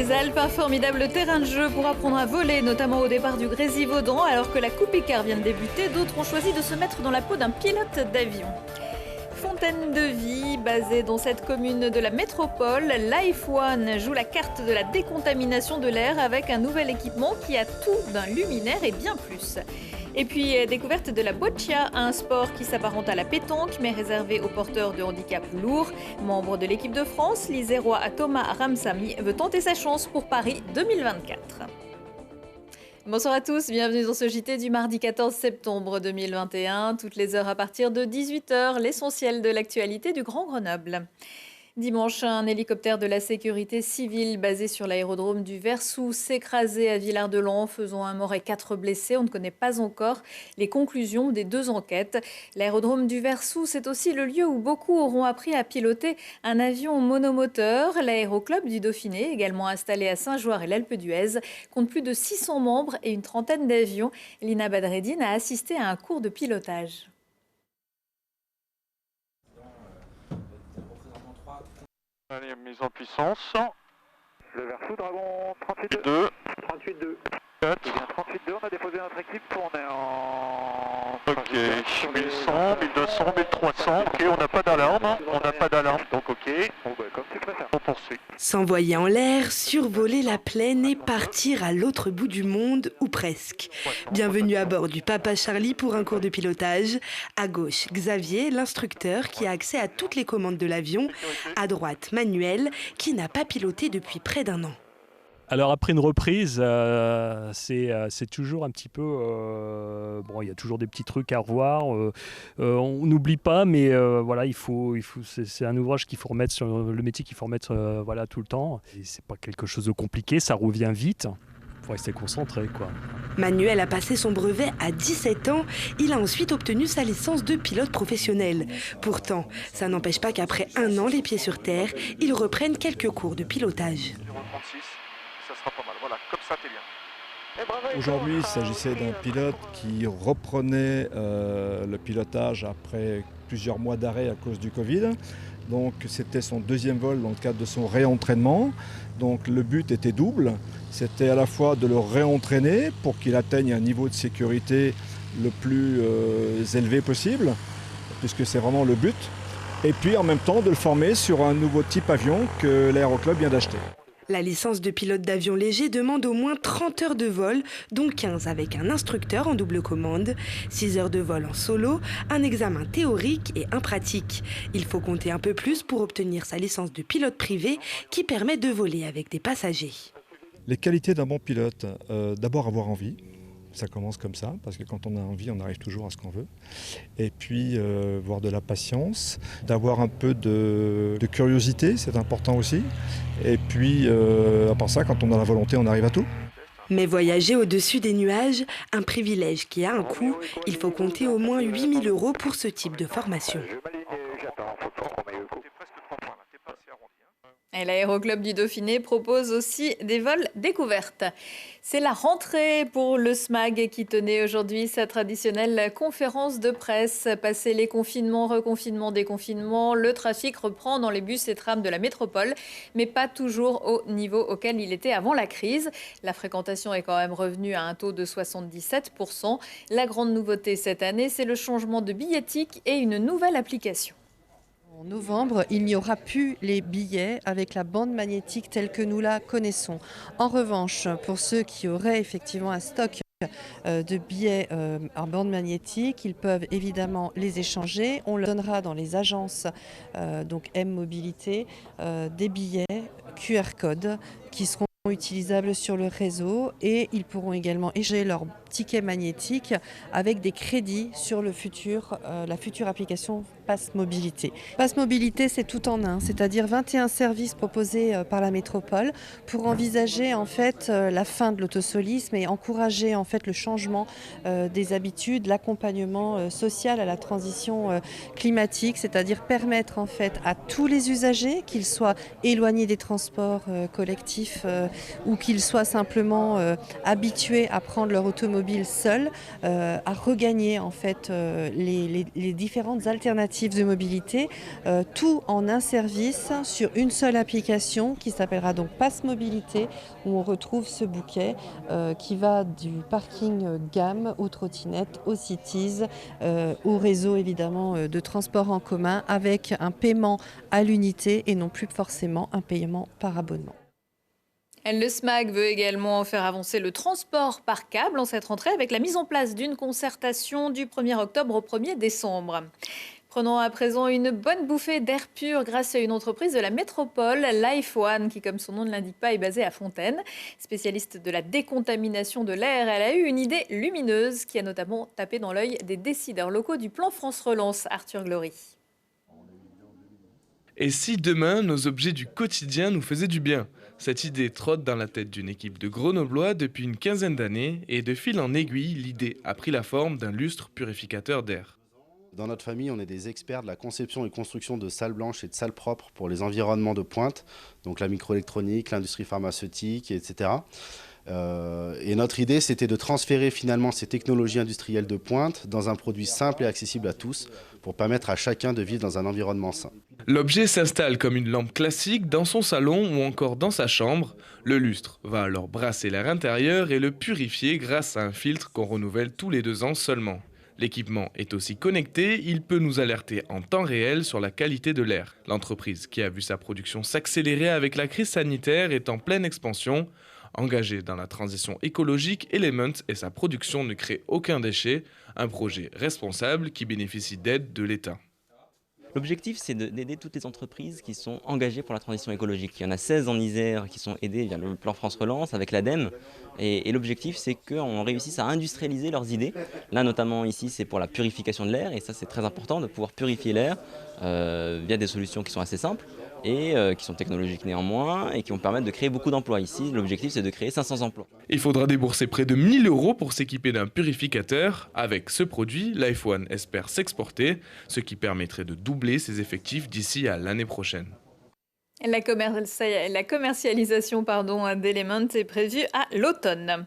les Alpes, un formidable terrain de jeu pour apprendre à voler, notamment au départ du Grésivaudan. Alors que la Coupe Icare vient de débuter, d'autres ont choisi de se mettre dans la peau d'un pilote d'avion. Fontaine de vie, basée dans cette commune de la métropole, Life One joue la carte de la décontamination de l'air avec un nouvel équipement qui a tout d'un luminaire et bien plus. Et puis, découverte de la boccia, un sport qui s'apparente à la pétanque, mais réservé aux porteurs de handicap lourds. Membre de l'équipe de France, l'Isérois Thomas Ramsamy veut tenter sa chance pour Paris 2024. Bonsoir à tous, bienvenue dans ce JT du mardi 14 septembre 2021. Toutes les heures à partir de 18h, l'essentiel de l'actualité du Grand Grenoble. Dimanche, un hélicoptère de la sécurité civile basé sur l'aérodrome du Versou s'est écrasé à Villard-de-Lans, faisant un mort et 4 blessés. On ne connaît pas encore les conclusions des 2 enquêtes. L'aérodrome du Versou, c'est aussi le lieu où beaucoup auront appris à piloter un avion monomoteur. L'aéroclub du Dauphiné, également installé à Saint-Joire et l'Alpe d'Huez, compte plus de 600 membres et une trentaine d'avions. Lina Badreddine a assisté à un cours de pilotage. Allez, mise en puissance. Le Versou, Dragon 38-2. 2, 38-2. 4. C'est bien 38-2, on a déposé notre équipe, on est en... Ok, 1100, 1200, 1300. Ok, on n'a pas d'alarme. On n'a pas d'alarme, donc ok. Bon, bah, comme tu préfères. On poursuit. S'envoyer en l'air, survoler la plaine et partir à l'autre bout du monde, ou presque. Bienvenue à bord du Papa Charlie pour un cours de pilotage. À gauche, Xavier, l'instructeur qui a accès à toutes les commandes de l'avion. À droite, Manuel, qui n'a pas piloté depuis près d'1 an. Alors après une reprise, c'est toujours un petit peu... bon, il y a toujours des petits trucs à revoir. On n'oublie pas, mais voilà, c'est un ouvrage qu'il faut remettre sur le métier qu'il faut remettre voilà, tout le temps. Et c'est pas quelque chose de compliqué, ça revient vite. Il faut rester concentré, quoi. Manuel a passé son brevet à 17 ans. Il a ensuite obtenu sa licence de pilote professionnel. Pourtant, ça n'empêche pas qu'après 1 an les pieds sur terre, ils reprennent quelques cours de pilotage. Ça sera pas mal. Voilà, comme ça, t'es bien. Aujourd'hui, il s'agissait d'un pilote qui reprenait le pilotage après plusieurs mois d'arrêt à cause du Covid. Donc c'était son 2e vol dans le cadre de son réentraînement. Donc le but était double. C'était à la fois de le réentraîner pour qu'il atteigne un niveau de sécurité le plus élevé possible, puisque c'est vraiment le but. Et puis en même temps de le former sur un nouveau type avion que l'aéroclub vient d'acheter. La licence de pilote d'avion léger demande au moins 30 heures de vol, dont 15 avec un instructeur en double commande, 6 heures de vol en solo, un examen théorique et un pratique. Il faut compter un peu plus pour obtenir sa licence de pilote privé qui permet de voler avec des passagers. Les qualités d'un bon pilote, d'abord avoir envie. Ça commence comme ça, parce que quand on a envie, on arrive toujours à ce qu'on veut. Et puis, voir de la patience, d'avoir un peu de curiosité, c'est important aussi. Et puis, à part ça, quand on a la volonté, on arrive à tout. Mais voyager au-dessus des nuages, un privilège qui a un coût, il faut compter au moins 8 000 € pour ce type de formation. Et l'aéroclub du Dauphiné propose aussi des vols découvertes. C'est la rentrée pour le SMAG qui tenait aujourd'hui sa traditionnelle conférence de presse. Passé les confinements, reconfinements, déconfinements, le trafic reprend dans les bus et trams de la métropole, mais pas toujours au niveau auquel il était avant la crise. La fréquentation est quand même revenue à un taux de 77%. La grande nouveauté cette année, c'est le changement de billettique et une nouvelle application. En novembre, il n'y aura plus les billets avec la bande magnétique telle que nous la connaissons. En revanche, pour ceux qui auraient effectivement un stock de billets en bande magnétique, ils peuvent évidemment les échanger. On leur donnera dans les agences donc M Mobilité des billets QR code qui seront utilisables sur le réseau et ils pourront également échanger leur ticket magnétique avec des crédits sur la future application Pass Mobilité. Pass Mobilité, c'est tout en un, c'est-à-dire 21 services proposés par la métropole pour envisager en fait la fin de l'autosolisme et encourager en fait le changement des habitudes, l'accompagnement social à la transition climatique, c'est-à-dire permettre en fait à tous les usagers, qu'ils soient éloignés des transports collectifs ou qu'ils soient simplement habitués à prendre leur automobile seuls, à regagner en fait les différentes alternatives dispositifs de mobilité, tout en un service sur une seule application qui s'appellera donc Pass Mobilité, où on retrouve ce bouquet qui va du parking gamme aux trottinettes, aux cities, au réseau évidemment de transport en commun, avec un paiement à l'unité et non plus forcément un paiement par abonnement. Le SMAC veut également faire avancer le transport par câble en cette rentrée avec la mise en place d'une concertation du 1er octobre au 1er décembre. Prenons à présent une bonne bouffée d'air pur grâce à une entreprise de la métropole, Life One, qui, comme son nom ne l'indique pas, est basée à Fontaine. Spécialiste de la décontamination de l'air, elle a eu une idée lumineuse qui a notamment tapé dans l'œil des décideurs locaux du plan France Relance. Arthur Glory. Et si demain, nos objets du quotidien nous faisaient du bien ? Cette idée trotte dans la tête d'une équipe de Grenoblois depuis une quinzaine d'années et de fil en aiguille, l'idée a pris la forme d'un lustre purificateur d'air. Dans notre famille, on est des experts de la conception et construction de salles blanches et de salles propres pour les environnements de pointe, donc la microélectronique, l'industrie pharmaceutique, etc. Et notre idée, c'était de transférer finalement ces technologies industrielles de pointe dans un produit simple et accessible à tous pour permettre à chacun de vivre dans un environnement sain. L'objet s'installe comme une lampe classique dans son salon ou encore dans sa chambre. Le lustre va alors brasser l'air intérieur et le purifier grâce à un filtre qu'on renouvelle tous les 2 ans seulement. L'équipement est aussi connecté, il peut nous alerter en temps réel sur la qualité de l'air. L'entreprise qui a vu sa production s'accélérer avec la crise sanitaire est en pleine expansion. Engagée dans la transition écologique, Element et sa production ne créent aucun déchet, un projet responsable qui bénéficie d'aide de l'État. L'objectif, c'est d'aider toutes les entreprises qui sont engagées pour la transition écologique. Il y en a 16 en Isère qui sont aidées via le plan France Relance avec l'ADEME. Et l'objectif, c'est qu'on réussisse à industrialiser leurs idées. Là, notamment ici, c'est pour la purification de l'air. Et ça, c'est très important de pouvoir purifier l'air via des solutions qui sont assez simples et qui sont technologiques néanmoins et qui vont permettre de créer beaucoup d'emplois. Ici, l'objectif, c'est de créer 500 emplois. Il faudra débourser près de 1 000 € pour s'équiper d'un purificateur. Avec ce produit, Life One espère s'exporter, ce qui permettrait de doubler ses effectifs d'ici à l'année prochaine. La commercialisation d'Element est prévue à l'automne.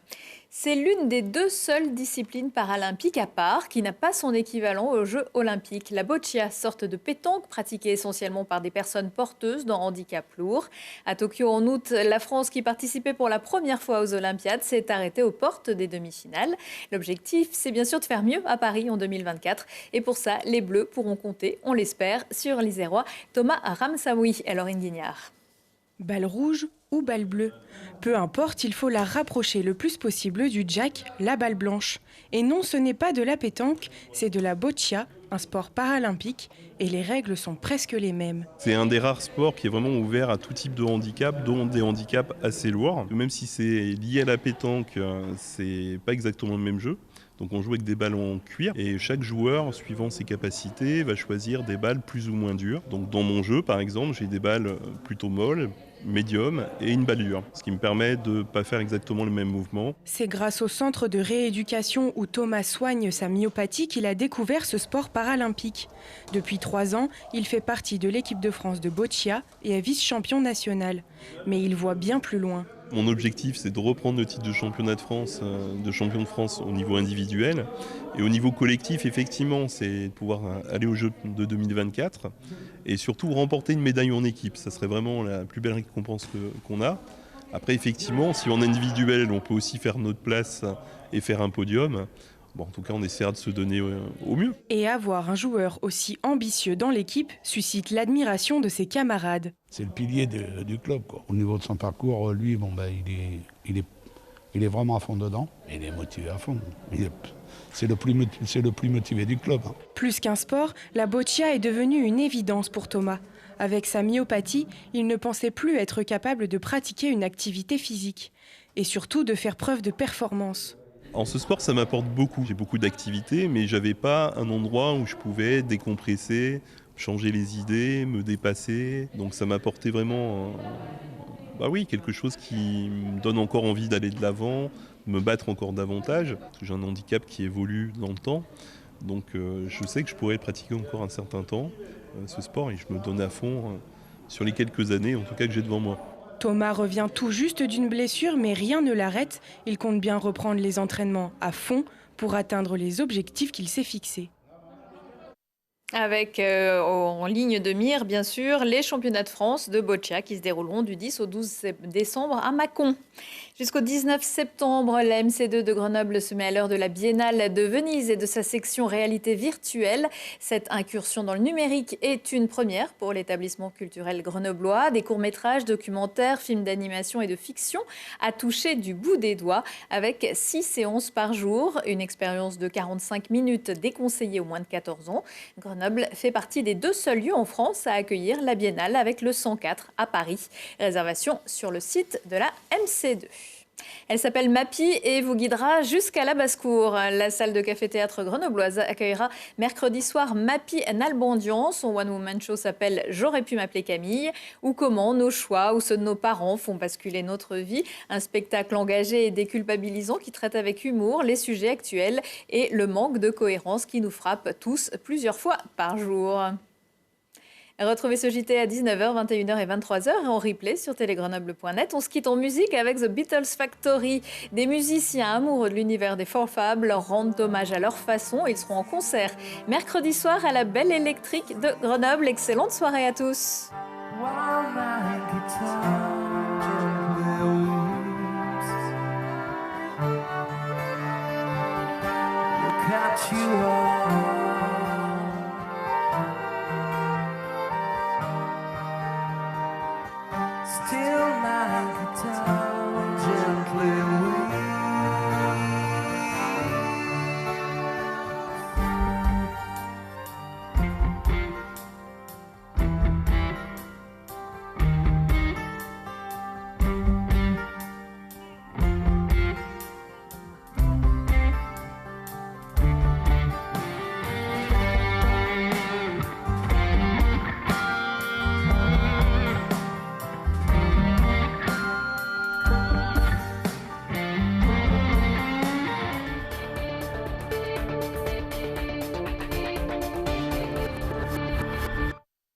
C'est l'une des 2 seules disciplines paralympiques à part qui n'a pas son équivalent aux Jeux olympiques. La boccia, sorte de pétanque pratiquée essentiellement par des personnes porteuses d'un handicap lourd. À Tokyo en août, la France, qui participait pour la première fois aux Olympiades, s'est arrêtée aux portes des demi-finales. L'objectif, c'est bien sûr de faire mieux à Paris en 2024. Et pour ça, les Bleus pourront compter, on l'espère, sur l'Isérois Thomas Ramsaoui et Laurine Guignard. Balle rouge ou balle bleue. Peu importe, il faut la rapprocher le plus possible du jack, la balle blanche. Et non, ce n'est pas de la pétanque, c'est de la boccia, un sport paralympique, et les règles sont presque les mêmes. C'est un des rares sports qui est vraiment ouvert à tout type de handicap, dont des handicaps assez lourds. Même si c'est lié à la pétanque, c'est pas exactement le même jeu. Donc on joue avec des balles en cuir et chaque joueur, suivant ses capacités, va choisir des balles plus ou moins dures. Donc dans mon jeu, par exemple, j'ai des balles plutôt molles, médium et une balle dure, ce qui me permet de ne pas faire exactement le même mouvement. C'est grâce au centre de rééducation où Thomas soigne sa myopathie qu'il a découvert ce sport paralympique. Depuis 3 ans, il fait partie de l'équipe de France de boccia et est vice-champion national. Mais il voit bien plus loin. Mon objectif, c'est de reprendre le titre de champion de France au niveau individuel. Et au niveau collectif, effectivement, c'est de pouvoir aller aux Jeux de 2024 et surtout remporter une médaille en équipe. Ça serait vraiment la plus belle récompense qu'on a. Après, effectivement, si en individuel, on peut aussi faire notre place et faire un podium. Bon, en tout cas, on essaiera de se donner au mieux. Et avoir un joueur aussi ambitieux dans l'équipe suscite l'admiration de ses camarades. C'est le pilier du club, quoi. Au niveau de son parcours, lui, il est vraiment à fond dedans. Il est motivé à fond. C'est le plus motivé du club. Plus qu'un sport, la boccia est devenue une évidence pour Thomas. Avec sa myopathie, il ne pensait plus être capable de pratiquer une activité physique. Et surtout de faire preuve de performance. En ce sport, ça m'apporte beaucoup. J'ai beaucoup d'activités, mais j'avais pas un endroit où je pouvais décompresser, changer les idées, me dépasser. Donc ça m'apportait vraiment quelque chose qui me donne encore envie d'aller de l'avant, de me battre encore davantage. Parce que j'ai un handicap qui évolue dans le temps. Donc je sais que je pourrais le pratiquer encore un certain temps, ce sport, et je me donne à fond sur les quelques années, en tout cas, que j'ai devant moi. Thomas revient tout juste d'une blessure, mais rien ne l'arrête. Il compte bien reprendre les entraînements à fond pour atteindre les objectifs qu'il s'est fixés. Avec en ligne de mire, bien sûr, les championnats de France de boccia qui se dérouleront du 10 au 12 décembre à Mâcon. Jusqu'au 19 septembre, la MC2 de Grenoble se met à l'heure de la Biennale de Venise et de sa section réalité virtuelle. Cette incursion dans le numérique est une première pour l'établissement culturel grenoblois. Des courts-métrages, documentaires, films d'animation et de fiction à toucher du bout des doigts avec 6 séances par jour. Une expérience de 45 minutes déconseillée aux moins de 14 ans. Grenoble fait partie des 2 seuls lieux en France à accueillir la Biennale avec le 104 à Paris. Réservation sur le site de la MC2. Elle s'appelle Mappy et vous guidera jusqu'à la basse-cour. La salle de café-théâtre grenobloise accueillera mercredi soir Mappy Nalbandian. Son one-woman show s'appelle « J'aurais pu m'appeler Camille » ou comment nos choix ou ceux de nos parents font basculer notre vie. Un spectacle engagé et déculpabilisant qui traite avec humour les sujets actuels et le manque de cohérence qui nous frappe tous plusieurs fois par jour. Retrouvez ce JT à 19h, 21h et 23h et en replay sur télégrenoble.net. On se quitte en musique avec The Beatles Factory. Des musiciens amoureux de l'univers des Four Fab leur rendent hommage à leur façon. Ils seront en concert mercredi soir à la Belle Électrique de Grenoble. Excellente soirée à tous. You are